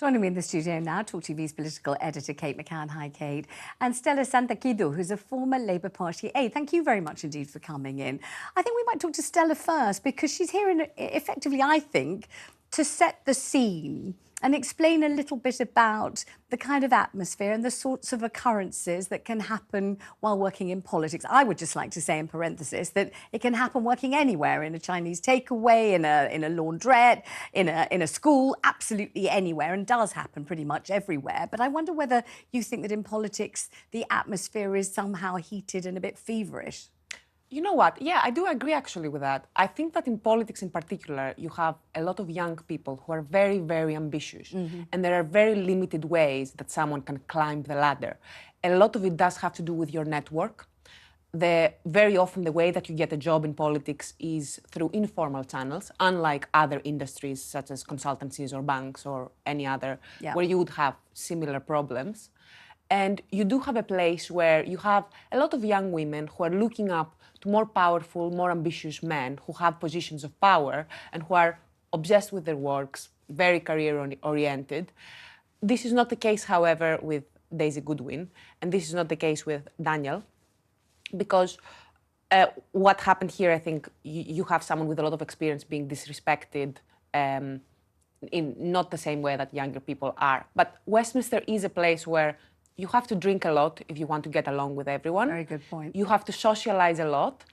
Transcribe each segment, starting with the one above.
Joining me in the studio now, TalkTV's political editor, Kate McCann. Hi, Kate. And Stella Santaquido, who's a former Labour Party aide. Thank you very much indeed for coming in. I think we might talk to Stella first, because she's here, effectively, I think, to set the scene and explain a little bit about the kind of atmosphere and the sorts of occurrences that can happen while working in politics. I would just like to say in parenthesis that it can happen working anywhere, in a Chinese takeaway, in a laundrette, in a school, absolutely anywhere, and does happen pretty much everywhere. But I wonder whether you think that in politics the atmosphere is somehow heated and a bit feverish. You know what? Yeah, I do agree actually with that. I think that in politics in particular, you have a lot of young people who are very, very ambitious. And there are very limited ways that someone can climb the ladder. A lot of it does have to do with your network. Very often the way that you get a job in politics is through informal channels, unlike other industries such as consultancies or banks or any other, where you would have similar problems. And you do have a place where you have a lot of young women who are looking up to more powerful, more ambitious men who have positions of power and who are obsessed with their works, very career-oriented. This is not the case, however, with Daisy Goodwin, and this is not the case with Daniel, because what happened here, I think, you have someone with a lot of experience being disrespected in not the same way that younger people are. But Westminster is a place where you have to drink a lot if you want to get along with everyone. Very good point. You have to socialize a lot.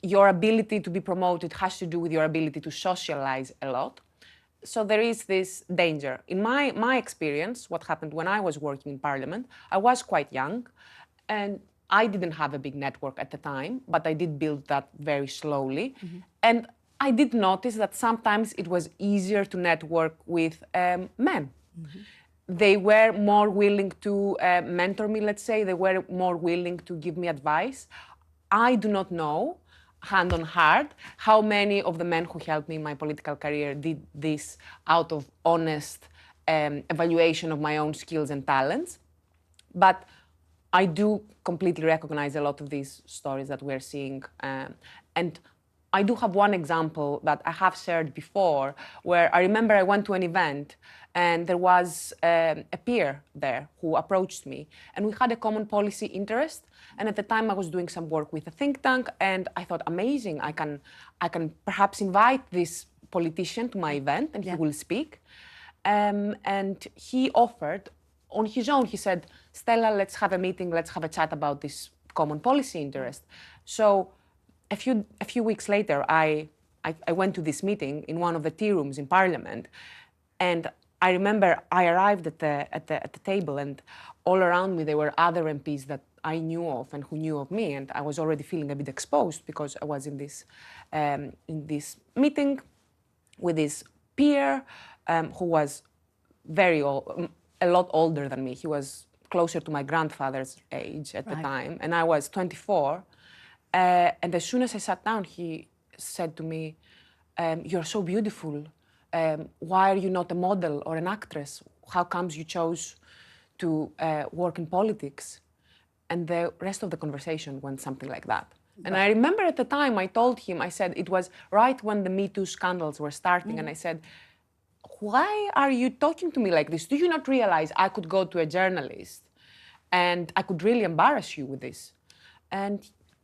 Your ability to be promoted has to do with your ability to socialize a lot. So there is this danger. In my experience, what happened when I was working in Parliament, I was quite young, and I didn't have a big network at the time, but I did build that very slowly. And I did notice that sometimes it was easier to network with men. They were more willing to mentor me, let's say. They were more willing to give me advice. I do not know, hand on heart, how many of the men who helped me in my political career did this out of honest evaluation of my own skills and talents. But I do completely recognize a lot of these stories that we're seeing. And I do have one example that I have shared before, where I remember I went to an event and there was a peer there who approached me, and we had a common policy interest. And at the time I was doing some work with a think tank, and I thought, amazing, I can perhaps invite this politician to my event and he will speak. And he offered, on his own, he said, Stella, let's have a meeting, let's have a chat about this common policy interest. So a few weeks later, I went to this meeting in one of the tea rooms in Parliament, and I remember I arrived at the table, and all around me there were other MPs that I knew of and who knew of me, and I was already feeling a bit exposed because I was in this meeting with this peer who was a lot older than me. He was closer to my grandfather's age at the time, and I was 24. And as soon as I sat down, he said to me, "You're so beautiful. Why are you not a model or an actress? How comes you chose to work in politics?" And the rest of the conversation went something like that. And I remember at the time I told him, I said, it was right when the Me Too scandals were starting, and I said, why are you talking to me like this? Do you not realize I could go to a journalist and I could really embarrass you with this? And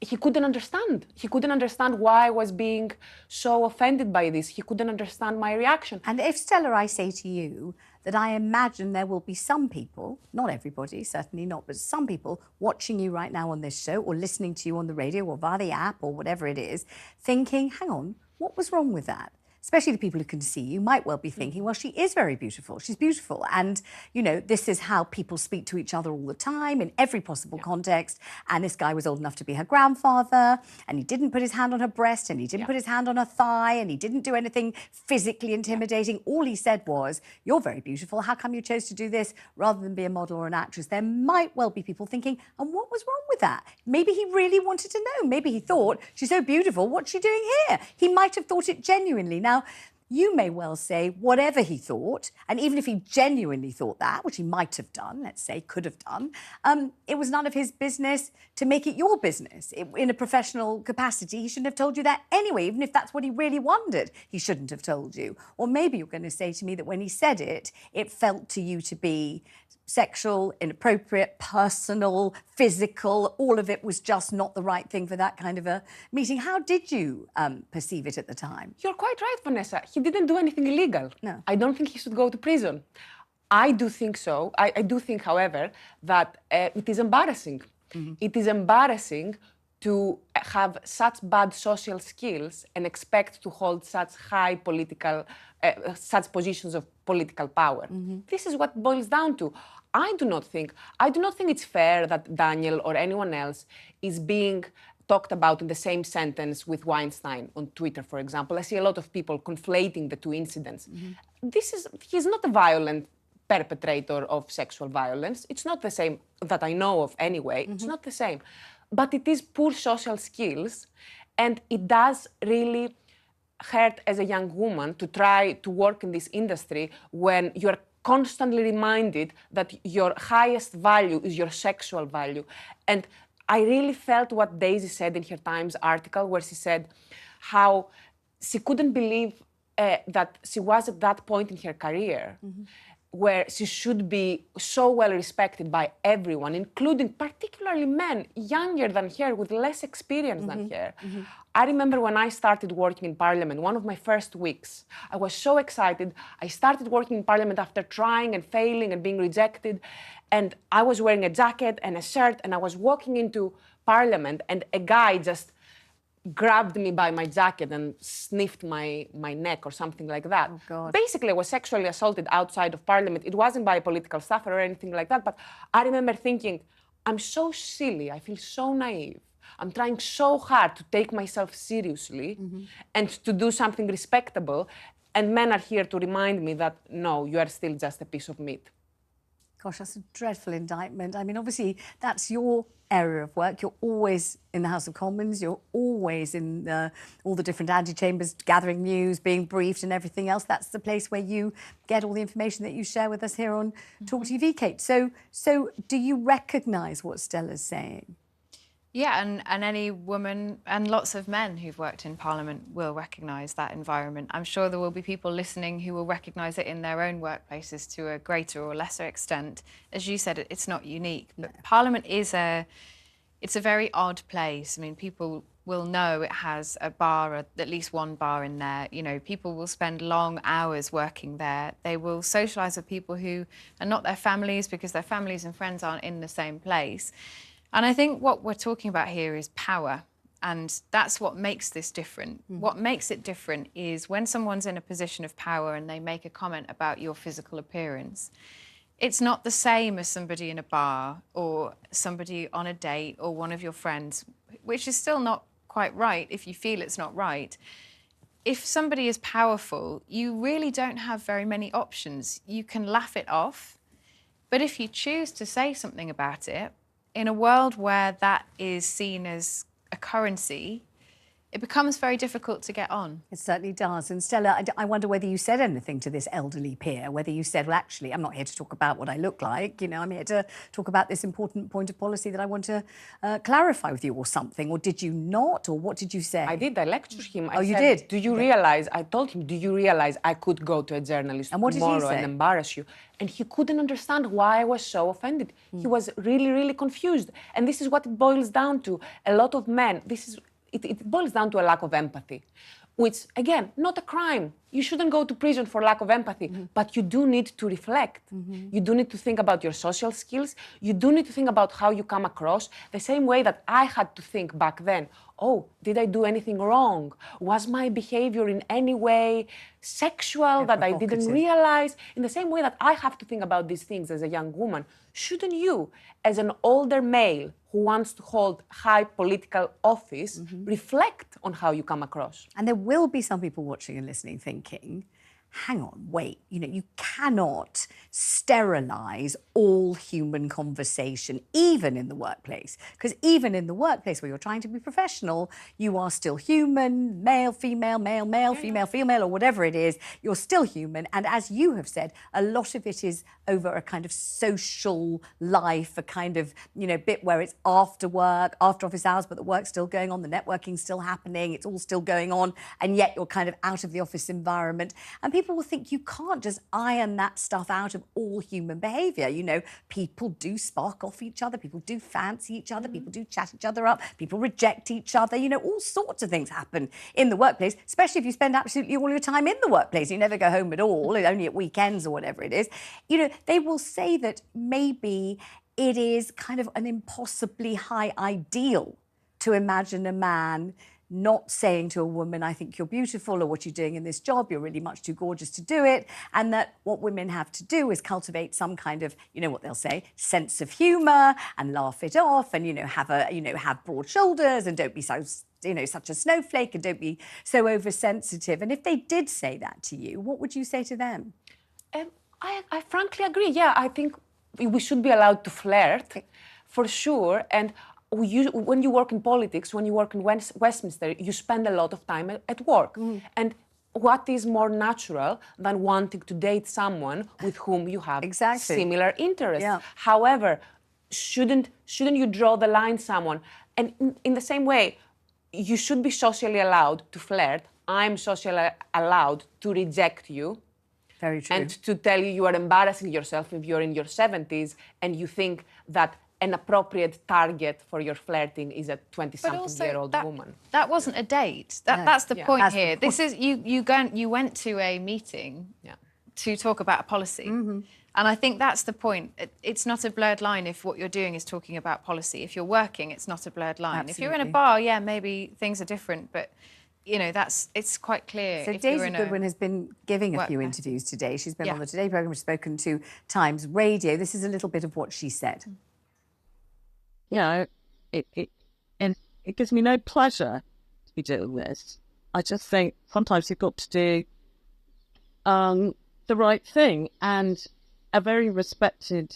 he couldn't understand. He couldn't understand why I was being so offended by this. He couldn't understand my reaction. And if, Stella, I say to you that I imagine there will be some people, not everybody, certainly not, but some people watching you right now on this show or listening to you on the radio or via the app or whatever it is, thinking, hang on, what was wrong with that? Especially the people who can see you might well be thinking, well, she is very beautiful. She's beautiful. And, you know, this is how people speak to each other all the time in every possible context. And this guy was old enough to be her grandfather, and he didn't put his hand on her breast, and he didn't put his hand on her thigh, and he didn't do anything physically intimidating. All he said was, you're very beautiful. How come you chose to do this rather than be a model or an actress? There might well be people thinking, and what was wrong with that? Maybe he really wanted to know. Maybe he thought, she's so beautiful, what's she doing here? He might have thought it genuinely. Now, you may well say whatever he thought, and even if he genuinely thought that, which he might have done, let's say, could have done, it was none of his business to make it your business. In a professional capacity, he shouldn't have told you that anyway, even if that's what he really wanted, he shouldn't have told you. Or maybe you're going to say to me that when he said it, it felt to you to be sexual, inappropriate, personal, physical, all of it was just not the right thing for that kind of a meeting. How did you perceive it at the time? You're quite right, Vanessa. He didn't do anything illegal. No. I don't think he should go to prison. I do think so. I do think, however, that it is embarrassing. Mm-hmm. It is embarrassing to have such bad social skills and expect to hold such high political, such positions of political power. Mm-hmm. This is what it boils down to. I do not think it's fair that Daniel or anyone else is being talked about in the same sentence with Weinstein on Twitter, for example. I see a lot of people conflating the two incidents. Mm-hmm. He's not a violent perpetrator of sexual violence. It's not the same that I know of anyway. Mm-hmm. It's not the same. But it is poor social skills, and it does really hurt as a young woman to try to work in this industry when you're constantly reminded that your highest value is your sexual value. And I really felt what Daisy said in her Times article, where she said how she couldn't believe that she was at that point in her career, mm-hmm. where she should be so well respected by everyone, including particularly men younger than her, with less experience mm-hmm. than her. Mm-hmm. I remember when I started working in Parliament, one of my first weeks, I was so excited. I started working in Parliament after trying and failing and being rejected. And I was wearing a jacket and a shirt, and I was walking into Parliament, and a guy just grabbed me by my jacket and sniffed my neck or something like that. Oh, God. Basically, I was sexually assaulted outside of Parliament. It wasn't by a political staffer or anything like that, but I remember thinking, I'm so silly, I feel so naive. I'm trying so hard to take myself seriously mm-hmm. and to do something respectable, and men are here to remind me that, no, you are still just a piece of meat. Gosh, that's a dreadful indictment. I mean, obviously, that's your area of work. You're always in the House of Commons. You're always in all the different antechambers, gathering news, being briefed and everything else. That's the place where you get all the information that you share with us here on TalkTV, Kate. So do you recognise what Stella's saying? Yeah, and any woman and lots of men who've worked in Parliament will recognise that environment. I'm sure there will be people listening who will recognise it in their own workplaces to a greater or lesser extent. As you said, it's not unique, but no. Parliament is it's a very odd place. I mean, people will know it has a bar, at least one bar in there. You know, people will spend long hours working there. They will socialise with people who are not their families because their families and friends aren't in the same place. And I think what we're talking about here is power, and that's what makes this different. Mm. What makes it different is when someone's in a position of power and they make a comment about your physical appearance, it's not the same as somebody in a bar or somebody on a date or one of your friends, which is still not quite right if you feel it's not right. If somebody is powerful, you really don't have very many options. You can laugh it off, but if you choose to say something about it, in a world where that is seen as a currency, it becomes very difficult to get on. It certainly does. And Stella, I wonder whether you said anything to this elderly peer, whether you said, well, actually, I'm not here to talk about what I look like, you know, I'm here to talk about this important point of policy that I want to clarify with you or something. Or did you not? Or what did you say? I did. I lectured him. I said, you did? Do you realise, I told him, do you realise I could go to a journalist tomorrow and embarrass you? And he couldn't understand why I was so offended. He was really, really confused. And this is what it boils down to. A lot of men, it boils down to a lack of empathy, which, again, not a crime. You shouldn't go to prison for lack of empathy, but you do need to reflect. You do need to think about your social skills. You do need to think about how you come across, the same way that I had to think back then. Oh, did I do anything wrong? Was my behavior in any way sexual that I didn't realize? In the same way that I have to think about these things as a young woman, shouldn't you, as an older male who wants to hold high political office, reflect on how you come across? And there will be some people watching and listening thinking, hang on, wait, you cannot sterilize all human conversation, even in the workplace. Because even in the workplace where you're trying to be professional, you are still human, male, female, male, male, female, female, or whatever it is, you're still human. And as you have said, a lot of it is over a kind of social life, a kind of, bit where it's after work, after office hours, but the work's still going on, the networking's still happening, it's all still going on, and yet you're kind of out of the office environment. And people will think you can't just iron that stuff out of all human behaviour. People do spark off each other, people do fancy each other, people do chat each other up, people reject each other, all sorts of things happen in the workplace, especially if you spend absolutely all your time in the workplace. You never go home at all, only at weekends or whatever it is. They will say that maybe it is kind of an impossibly high ideal to imagine a man not saying to a woman, I think you're beautiful, or what you're doing in this job, you're really much too gorgeous to do it, and that what women have to do is cultivate some kind of, what they'll say, sense of humour and laugh it off, and, have broad shoulders and don't be so, such a snowflake and don't be so oversensitive. And if they did say that to you, what would you say to them? I frankly agree. Yeah, I think we should be allowed to flirt, for sure. And when you work in politics, when you work in Westminster, you spend a lot of time at work. And what is more natural than wanting to date someone with whom you have similar interests? Yeah. However, shouldn't you draw the line someone? And in the same way, you should be socially allowed to flirt. I'm socially allowed to reject you. Very true. And to tell you are embarrassing yourself if you're in your 70s and you think that an appropriate target for your flirting is a 20-something-year-old woman. That wasn't a date. That's the point that's here. the point. This is you went to a meeting to talk about a policy. And I think that's the point. It's not a blurred line if what you're doing is talking about policy. If you're working, it's not a blurred line. Absolutely. If you're in a bar, maybe things are different, but it's quite clear. So Daisy Goodwin has been giving a few interviews today. She's been on the Today programme, she's spoken to Times Radio. This is a little bit of what she said. It gives me no pleasure to be doing this. I just think sometimes you've got to do the right thing. And a very respected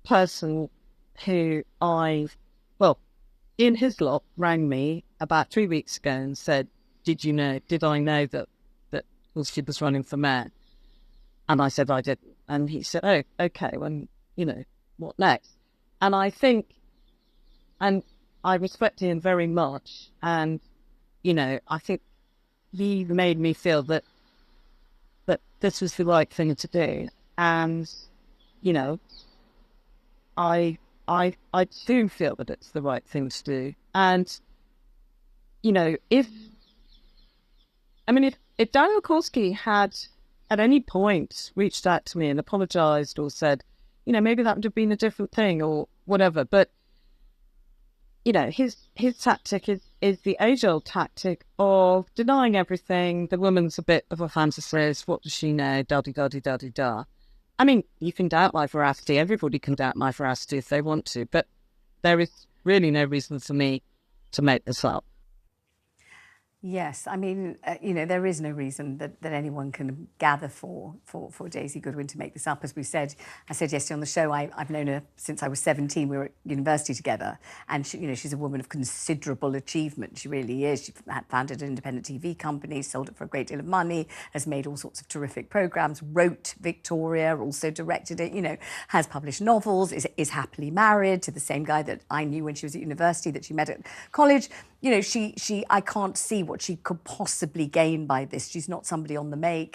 person who in his lot rang me about 3 weeks ago and said, did I know that she was running for mayor? And I said I didn't. And he said, oh, okay, well, what next? And I think, and I respect him very much. And, I think he made me feel that this was the right thing to do. And, I do feel that it's the right thing to do. And, if Daniel Korski had at any point reached out to me and apologised or said, maybe that would have been a different thing or whatever. But, his tactic is the age-old tactic of denying everything. The woman's a bit of a fantasist. What does she know? Da-di-da-di-da-di-da. I mean, you can doubt my veracity. Everybody can doubt my veracity if they want to. But there is really no reason for me to make this up. Yes, I mean, there is no reason that anyone can gather for Daisy Goodwin to make this up. As I said yesterday on the show, I've known her since I was 17. We were at university together, and she's a woman of considerable achievement. She really is. She founded an independent TV company, sold it for a great deal of money, has made all sorts of terrific programmes, wrote Victoria, also directed it, has published novels, is happily married to the same guy that I knew when she was at university, that she met at college. I can't see what she could possibly gain by this. She's not somebody on the make.